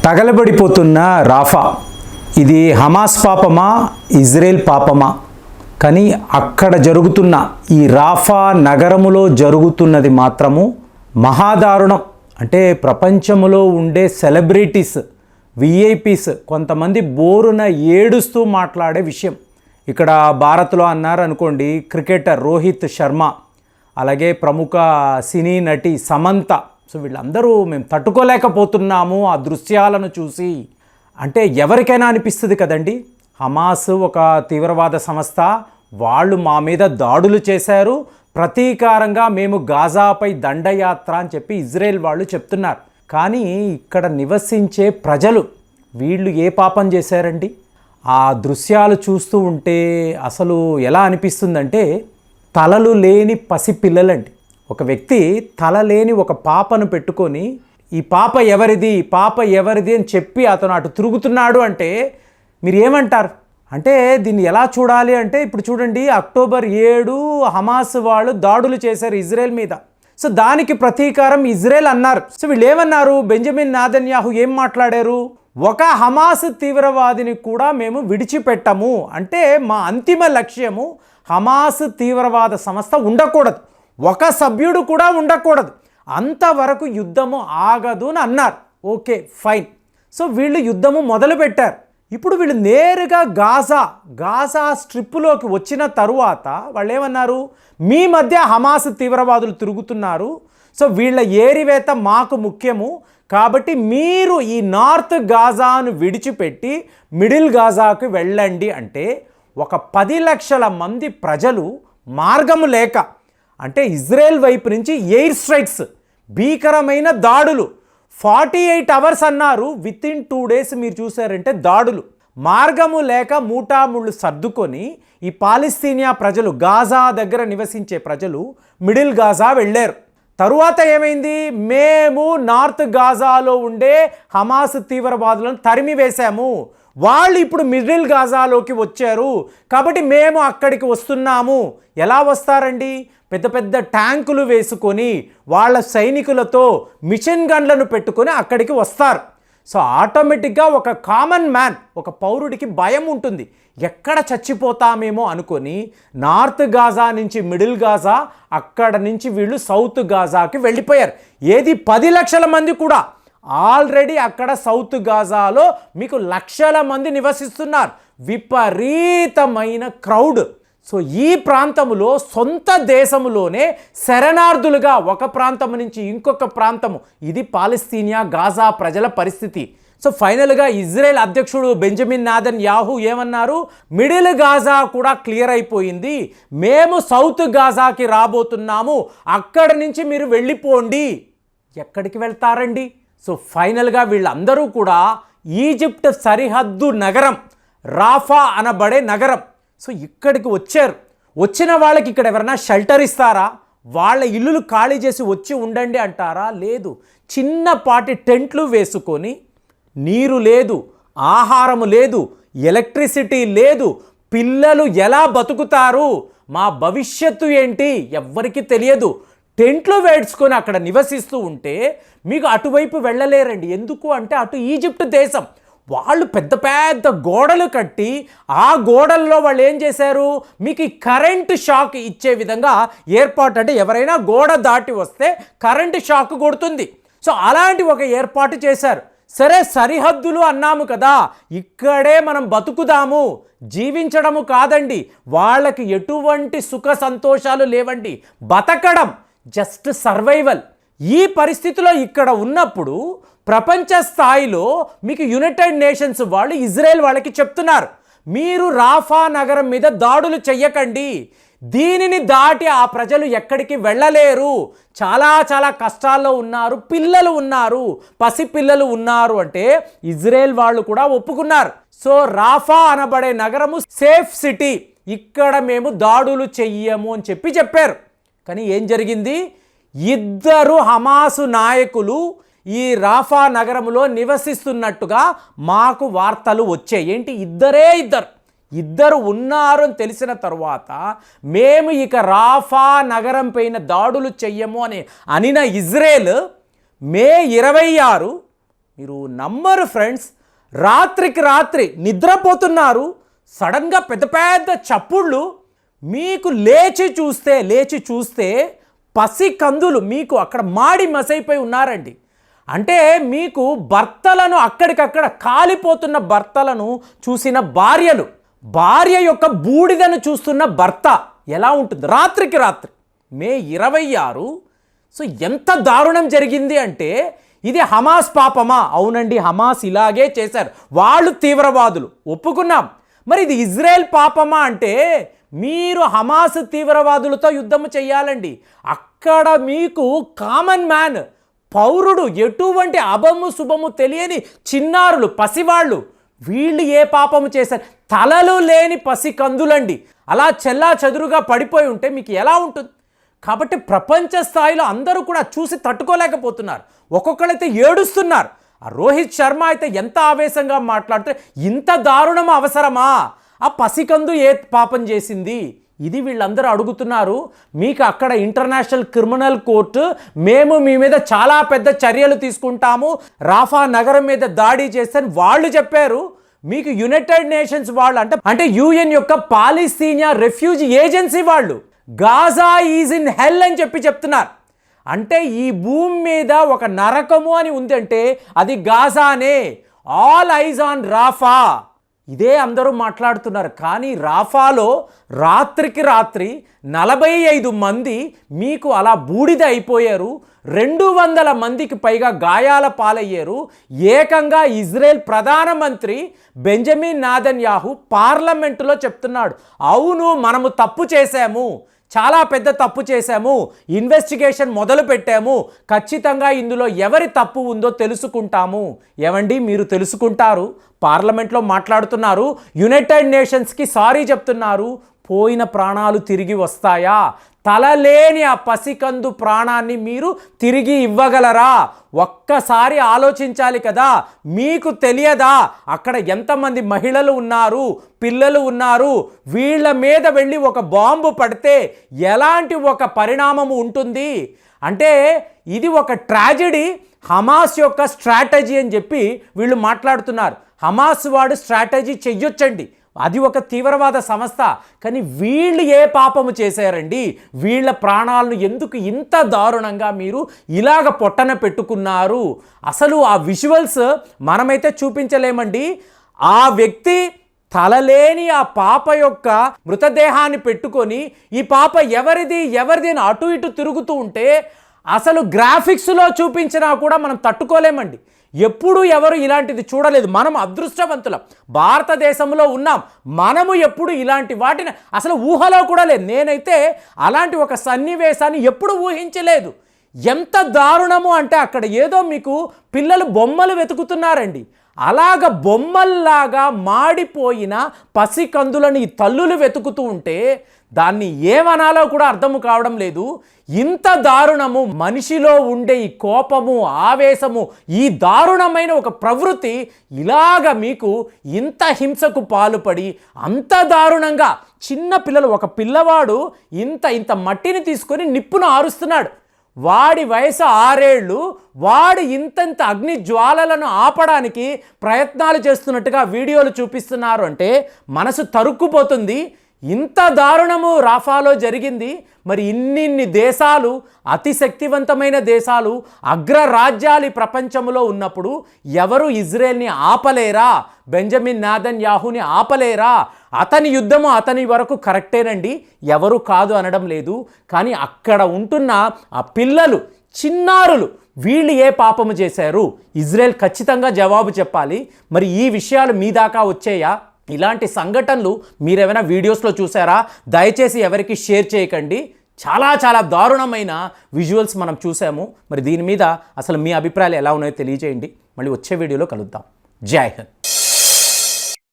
తగలబడిపోతున్న Rapha, ఇది Hamas పాపమా Israel పాపమా? కానీ అక్కడ జరుగుతున్న ఈ రాఫా నగరములో జరుగుతున్నది మాత్రము మహాదారుణం. అంటే ప్రపంచంలో ఉండే సెలబ్రిటీస్, విఐపీస్ కొంతమంది బోరున ఏడుస్తూ మాట్లాడే విషయం. ఇక్కడ భారత్లో అన్నారు అనుకోండి, క్రికెటర్ రోహిత్ శర్మ, అలాగే ప్రముఖ సినీ నటి సమంత. సో వీళ్ళందరూ మేము తట్టుకోలేకపోతున్నాము ఆ దృశ్యాలను చూసి. అంటే ఎవరికైనా అనిపిస్తుంది కదండి, హమాస్ ఒక తీవ్రవాద సంస్థ, వాళ్ళు మా మీద దాడులు చేశారు, ప్రతీకారంగా మేము గాజాపై దండయాత్ర అని చెప్పి ఇజ్రాయెల్ వాళ్ళు చెప్తున్నారు. కానీ ఇక్కడ నివసించే ప్రజలు, వీళ్ళు ఏ పాపం చేశారండి? ఆ దృశ్యాలు చూస్తూ ఉంటే అసలు ఎలా అనిపిస్తుందంటే, తలలు లేని పసిపిల్లలండి. ఒక వ్యక్తి తల లేని ఒక పాపను పెట్టుకొని ఈ పాప ఎవరిది, పాప ఎవరిది అని చెప్పి అతను అటు తిరుగుతున్నాడు అంటే మీరు ఏమంటారు? అంటే దీన్ని ఎలా చూడాలి అంటే, ఇప్పుడు చూడండి, అక్టోబర్ 7 హమాస్ వాళ్ళు దాడులు చేశారు ఇజ్రాయెల్ మీద. సో దానికి ప్రతీకారం ఇజ్రాయెల్ అన్నారు. సో వీళ్ళు ఏమన్నారు? బెంజమిన్ నెతన్యాహు ఏం మాట్లాడారు? ఒక హమాస్ తీవ్రవాదిని కూడా మేము విడిచిపెట్టము, అంటే మా అంతిమ లక్ష్యము హమాస్ తీవ్రవాద సంస్థ ఉండకూడదు, ఒక సభ్యుడు కూడా ఉండకూడదు, అంతవరకు యుద్ధము ఆగదు అని అన్నారు. Okay, fine. సో వీళ్ళు యుద్ధము మొదలుపెట్టారు. ఇప్పుడు వీళ్ళు నేరుగా గాజా స్ట్రిప్లోకి వచ్చిన తరువాత వాళ్ళు ఏమన్నారు? మీ మధ్య హమాస్ తీవ్రవాదులు తిరుగుతున్నారు, సో వీళ్ళ ఏరివేత మాకు ముఖ్యము, కాబట్టి మీరు ఈ నార్త్ గాజాను విడిచిపెట్టి మిడిల్ గాజాకు వెళ్ళండి అంటే ఒక 10 లక్షల మంది ప్రజలు మార్గము లేక, అంటే ఇజ్రాయెల్ వైపు నుంచి ఎయిర్ స్ట్రైక్స్, భీకరమైన దాడులు, 48 అవర్స్ అన్నారు, వితిన్ 2 days మీరు చూసారంటే దాడులు, మార్గము లేక మూటాముళ్ళు సర్దుకొని ఈ పాలస్తీనియా ప్రజలు, గాజా దగ్గర నివసించే ప్రజలు మిడిల్ గాజా వెళ్ళారు. తరువాత ఏమైంది? మేము నార్త్ గాజాలో ఉండే హమాస్ తీవ్రవాదులను తరిమివేశాము, వాళ్ళు ఇప్పుడు మిడిల్ గాజాలోకి వచ్చారు, కాబట్టి మేము అక్కడికి వస్తున్నాము. ఎలా వస్తారండి? పెద్ద పెద్ద ట్యాంకులు వేసుకొని వాళ్ళ సైనికులతో మిషన్ గన్లను పెట్టుకొని అక్కడికి వస్తారు. సో ఆటోమేటిక్గా ఒక కామన్ మ్యాన్, ఒక పౌరుడికి భయం ఉంటుంది, ఎక్కడ చచ్చిపోతామేమో అనుకొని నార్త్ గాజా నుంచి మిడిల్ గాజా, అక్కడ నుంచి వీళ్ళు సౌత్ గాజాకి వెళ్ళిపోయారు. ఏది 10 లక్షల మంది కూడా ఆల్రెడీ అక్కడ సౌత్ గాజాలో మీకు లక్షల మంది నివసిస్తున్నారు, విపరీతమైన క్రౌడ్. సో ఈ ప్రాంతములో సొంత దేశములోనే శరణార్థులుగా ఒక ప్రాంతం నుంచి ఇంకొక ప్రాంతము, ఇది పాలస్తీనియా గాజా ప్రజల పరిస్థితి. సో ఫైనల్గా ఇజ్రాయెల్ అధ్యక్షుడు బెంజమిన్ నెతన్యాహు ఏమన్నారు? మిడిల్ గాజా కూడా క్లియర్ అయిపోయింది, మేము సౌత్ గాజాకి రాబోతున్నాము, అక్కడి నుంచి మీరు వెళ్ళిపోండి. ఎక్కడికి వెళ్తారండి? సో ఫైనల్గా వీళ్ళందరూ కూడా ఈజిప్ట్ సరిహద్దు నగరం రాఫా అనబడే నగరం, సో ఇక్కడికి వచ్చారు. వచ్చిన వాళ్ళకి ఇక్కడ ఎవరైనా షెల్టర్ ఇస్తారా? వాళ్ళ ఇల్లులు ఖాళీ చేసి వచ్చి ఉండండి అంటారా? లేదు. చిన్నపాటి టెంట్లు వేసుకొని, నీరు లేదు, ఆహారము లేదు, ఎలక్ట్రిసిటీ లేదు, పిల్లలు ఎలా బతుకుతారు, మా భవిష్యత్తు ఏంటి ఎవ్వరికీ తెలియదు. టెంట్లు వేడ్చుకొని అక్కడ నివసిస్తూ ఉంటే మీకు అటువైపు వెళ్ళలేరండి. ఎందుకు అంటే అటు ఈజిప్ట్ దేశం, వాళ్ళు పెద్ద పెద్ద గోడలు కట్టి ఆ గోడల్లో వాళ్ళు ఏం చేశారు? మీకు ఈ కరెంటు షాక్ ఇచ్చే విధంగా ఏర్పాటు, అంటే ఎవరైనా గోడ దాటి వస్తే కరెంటు షాక్ కొడుతుంది, సో అలాంటి ఒక ఏర్పాటు చేశారు. సరే, సరిహద్దులు అన్నాము కదా, ఇక్కడే మనం బతుకుదాము, జీవించడము కాదండి, వాళ్ళకి ఎటువంటి సుఖ సంతోషాలు లేవండి, బతకడం, జస్ట్ సర్వైవల్. ఈ పరిస్థితిలో ఇక్కడ ఉన్నప్పుడు ప్రపంచ స్థాయిలో మీకు యునైటెడ్ నేషన్స్ వాళ్ళు ఇజ్రాయెల్ వాళ్ళకి చెప్తున్నారు, మీరు రాఫా నగరం మీద దాడులు చెయ్యకండి, దీనిని దాటి ఆ ప్రజలు ఎక్కడికి వెళ్ళలేరు, చాలా చాలా కష్టాల్లో ఉన్నారు, పిల్లలు ఉన్నారు, పసిపిల్లలు ఉన్నారు అంటే ఇజ్రాయెల్ వాళ్ళు కూడా ఒప్పుకున్నారు. సో రాఫా అనబడే నగరము సేఫ్ సిటీ, ఇక్కడ మేము దాడులు చెయ్యము అని చెప్పారు. కానీ ఏం జరిగింది? 2 హమాసు నాయకులు ఈ రాఫా నగరంలో నివసిస్తున్నట్టుగా మాకు వార్తలు వచ్చాయి. ఏంటి? ఇద్దరు ఉన్నారు అని తెలిసిన తరువాత మేము ఇక రాఫా నగరం పైన దాడులు చెయ్యము అని అనిన ఇజ్రాయెల్ మే 26 మీరు నమ్మరు ఫ్రెండ్స్, రాత్రికి రాత్రి నిద్రపోతున్నారు, సడన్గా పెద్ద పెద్ద చప్పుళ్ళు, మీకు లేచి చూస్తే పసి కందులు మీకు అక్కడ మాడి మసైపోయి ఉన్నారండి. అంటే మీకు భర్తలను అక్కడికక్కడ కాలిపోతున్న భర్తలను చూసిన భార్యలు, భార్య యొక్క బూడిదను చూస్తున్న భర్త ఎలా ఉంటుంది రాత్రికి రాత్రి. మే 26. సో ఎంత దారుణం జరిగింది అంటే, ఇది హమాస్ పాపమా? అవునండి, హమాస్ ఇలాగే చేశారు, వాళ్ళు తీవ్రవాదులు, ఒప్పుకున్నాం. మరి ఇది ఇజ్రాయెల్ పాపమా అంటే, మీరు హమాస్ తీవ్రవాదులతో యుద్ధం చేయాలండి. అక్కడ మీకు కామన్ మ్యాన్, పౌరుడు, ఎటువంటి అభము శుభము తెలియని చిన్నారులు, పసివాళ్ళు, వీళ్ళు ఏ పాపము చేశారు? తలలు లేని పసి కందులండి. అలా చెల్లా చెదురుగా పడిపోయి ఉంటే మీకు ఎలా ఉంటుంది? కాబట్టి ప్రపంచ స్థాయిలో అందరూ కూడా చూసి తట్టుకోలేకపోతున్నారు, ఒక్కొక్కరైతే ఏడుస్తున్నారు. ఆ రోహిత్ శర్మ అయితే ఎంత ఆవేశంగా మాట్లాడితే, ఇంత దారుణం అవసరమా? ఆ పసికందు ఏ పాపం చేసింది? ఇది వీళ్ళందరూ అడుగుతున్నారు. మీకు అక్కడ ఇంటర్నేషనల్ క్రిమినల్ కోర్టు, మేము మీ మీద చాలా పెద్ద చర్యలు తీసుకుంటాము, రాఫా నగరం మీద దాడి చేస్తే వాళ్ళు చెప్పారు. మీకు యునైటెడ్ నేషన్స్ వాళ్ళు అంటే యుఎన్ యొక్క పాలస్తీనియా రెఫ్యూజీ ఏజెన్సీ వాళ్ళు గాజా ఈజ్ ఇన్ హెల్ అని చెప్తున్నారు. అంటే ఈ భూమి మీద ఒక నరకము అని ఉందంటే అది గాజానే. ఆల్ ఐజ్ ఆన్ రాఫా, ఇదే అందరూ మాట్లాడుతున్నారు. కానీ రాఫాలో రాత్రికి రాత్రి 45 మంది మీకు అలా బూడిద అయిపోయారు, 200 మందికి పైగా గాయాల పాలయ్యారు. ఏకంగా ఇజ్రాయెల్ ప్రధానమంత్రి బెంజమిన్ నెతన్యాహు పార్లమెంటులో చెప్తున్నాడు, అవును మనము తప్పు చేశాము, చాలా పెద్ద తప్పు చేశాము, ఇన్వెస్టిగేషన్ మొదలు పెట్టాము, ఖచ్చితంగా ఇందులో ఎవరి తప్పు ఉందో తెలుసుకుంటాము. ఏమండి, మీరు తెలుసుకుంటారు, పార్లమెంట్లో మాట్లాడుతున్నారు, యునైటెడ్ నేషన్స్కి సారీ చెప్తున్నారు. పోయిన ప్రాణాలు తిరిగి వస్తాయా? తలలేని ఆ పసికందు ప్రాణాన్ని మీరు తిరిగి ఇవ్వగలరా? ఒక్కసారి ఆలోచించాలి కదా. మీకు తెలియదా అక్కడ ఎంతమంది మహిళలు ఉన్నారు, పిల్లలు ఉన్నారు? వీళ్ళ మీద వెళ్ళి ఒక బాంబు పడితే ఎలాంటి ఒక పరిణామం ఉంటుంది? అంటే ఇది ఒక ట్రాజెడీ, హమాస్ యొక్క స్ట్రాటజీ అని చెప్పి వీళ్ళు మాట్లాడుతున్నారు. హమాస్ వాడు స్ట్రాటజీ చెయ్యొచ్చండి, అది ఒక తీవ్రవాద సంస్థ. కానీ వీళ్ళు ఏ పాపము చేశారండి? వీళ్ళ ప్రాణాలను ఎందుకు ఇంత దారుణంగా మీరు ఇలాగ పొట్టన పెట్టుకున్నారు? అసలు ఆ విజువల్స్ మనమైతే చూపించలేమండి. ఆ వ్యక్తి తలలేని ఆ పాప యొక్క మృతదేహాన్ని పెట్టుకొని ఈ పాప ఎవరిది అని అటు ఇటు తిరుగుతూ ఉంటే అసలు గ్రాఫిక్స్లో చూపించినా కూడా మనం తట్టుకోలేమండి. ఎప్పుడు ఎవరు ఇలాంటిది చూడలేదు. మనం అదృష్టవంతులం, భారతదేశంలో ఉన్నాం, మనము ఎప్పుడు ఇలాంటి వాటిని అసలు ఊహలో కూడా లేదు. నేనైతే అలాంటి ఒక సన్నివేశాన్ని ఎప్పుడు ఊహించలేదు. ఎంత దారుణము అంటే అక్కడ ఏదో మీకు పిల్లలు బొమ్మలు వెతుకుతున్నారండి, అలాగ బొమ్మల్లాగా మాడిపోయిన పసికందులని తల్లులు వెతుకుతూ ఉంటే దాన్ని ఏమనాలో కూడా అర్థము కావడం లేదు. ఇంత దారుణము, మనిషిలో ఉండే ఈ కోపము, ఆవేశము, ఈ దారుణమైన ఒక ప్రవృత్తి ఇలాగ మీకు ఇంత హింసకు పాల్పడి అంత దారుణంగా చిన్న పిల్లలు, ఒక పిల్లవాడు ఇంత మట్టిని తీసుకొని నిప్పును ఆరుస్తున్నాడు, వాడి వయసు 6 ఏళ్ళు, వాడు ఇంతంత అగ్ని జ్వాలలను ఆపడానికి ప్రయత్నాలు చేస్తున్నట్టుగా వీడియోలు చూపిస్తున్నారు అంటే మనసు తరుక్కుపోతుంది. ఇంత దారుణము రాఫాలో జరిగింది. మరి ఇన్ని దేశాలు, అతి శక్తివంతమైన దేశాలు, అగ్రరాజ్యాలు ప్రపంచంలో ఉన్నప్పుడు ఎవరు ఇజ్రాయెల్ని ఆపలేరా? బెంజమిన్ నెతన్యాహుని ఆపలేరా? అతని యుద్ధము అతని వరకు కరెక్టేనండి, ఎవరు కాదు అనడం లేదు. కానీ అక్కడ ఉంటున్న ఆ పిల్లలు, చిన్నారులు, వీళ్ళు ఏ పాపము చేశారు? ఇజ్రాయెల్ ఖచ్చితంగా జవాబు చెప్పాలి. మరి ఈ విషయాలు మీ దాకా వచ్చాయా? ఇలాంటి సంఘటనలు మీరేమైనా వీడియోస్లో చూసారా? దయచేసి ఎవరికి షేర్ చేయకండి. చాలా దారుణమైన విజువల్స్ మనం చూసాము. మరి దీని మీద అసలు మీ అభిప్రాయాలు ఎలా ఉన్నాయో తెలియజేయండి. మళ్ళీ వచ్చే వీడియోలో కలుద్దాం. జై హింద్.